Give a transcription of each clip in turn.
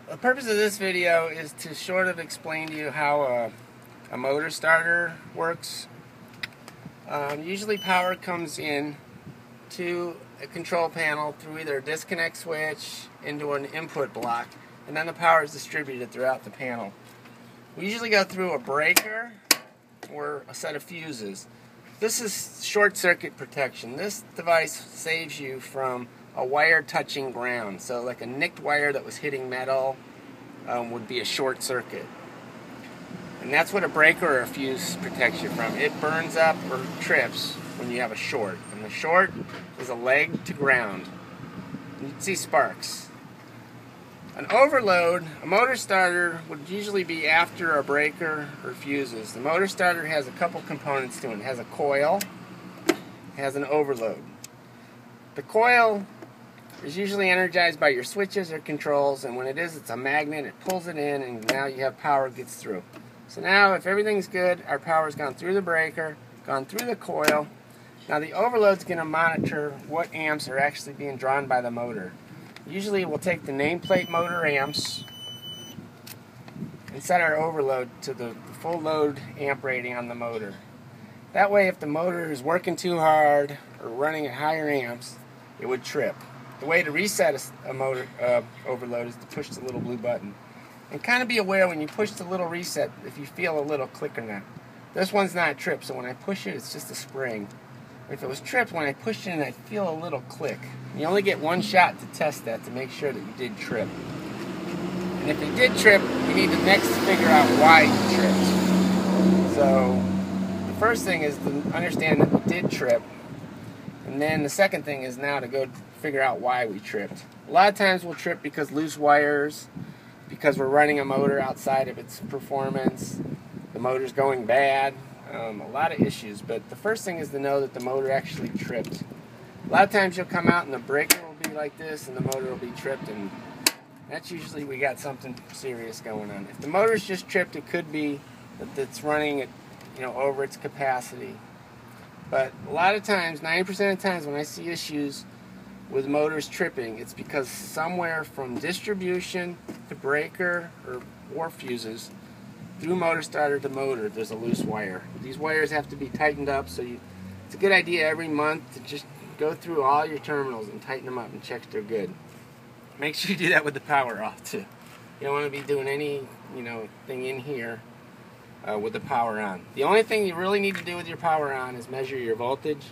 The purpose of this video is to sort of explain to you how a motor starter works. Usually power comes in to a control panel through either a disconnect switch into an input block, and then the power is distributed throughout the panel. We usually go through a breaker or a set of fuses. This is short circuit protection. This device saves you from a wire touching ground. So like a nicked wire that was hitting metal would be a short circuit. And that's what a breaker or a fuse protects you from. It burns up or trips when you have a short. And the short is a leg to ground. You can see sparks. An overload, a motor starter, would usually be after a breaker or fuses. The motor starter has a couple components to it. It has a coil, it has an overload. The coil is usually energized by your switches or controls, and when it is, it's a magnet. It pulls it in, and now you have power gets through. So now, if everything's good, our power's gone through the breaker, gone through the coil. Now the overload's going to monitor what amps are actually being drawn by the motor. Usually we'll take the nameplate motor amps and set our overload to the full load amp rating on the motor. That way, if the motor is working too hard or running at higher amps, it would trip. The way to reset a motor overload is to push the little blue button. And kind of be aware when you push the little reset if you feel a little click or not. This one's not tripped, so when I push it, it's just a spring. If it was tripped, when I pushed it in, I'd feel a little click. You only get one shot to test that to make sure that you did trip. And if you did trip, you need to next figure out why you tripped. So the first thing is to understand that we did trip. And then the second thing is now to go figure out why we tripped. A lot of times we'll trip because loose wires, because we're running a motor outside of its performance, the motor's going bad. A lot of issues, but the first thing is to know that the motor actually tripped. A lot of times you'll come out and the breaker will be like this and the motor will be tripped, and that's usually we got something serious going on. If the motor's just tripped, it could be that it's running at, over its capacity. But a lot of times, 90% of the times when I see issues with motors tripping, it's because somewhere from distribution to breaker or fuses, through motor starter to motor, there's a loose wire. These wires have to be tightened up, so it's a good idea every month to just go through all your terminals and tighten them up and check they're good. Make sure you do that with the power off too. You don't want to be doing any thing in here with the power on. The only thing you really need to do with your power on is measure your voltage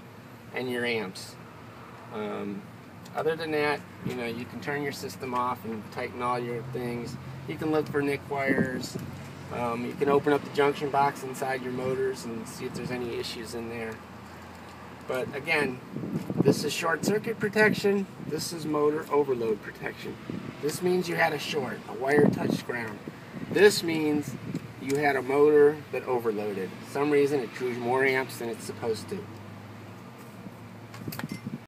and your amps. Other than that, you can turn your system off and tighten all your things. You can look for nick wires. You can open up the junction box inside your motors and see if there's any issues in there. But again, this is short circuit protection. This is motor overload protection. This means you had a short, a wire touched ground. This means you had a motor that overloaded. For some reason it drew more amps than it's supposed to.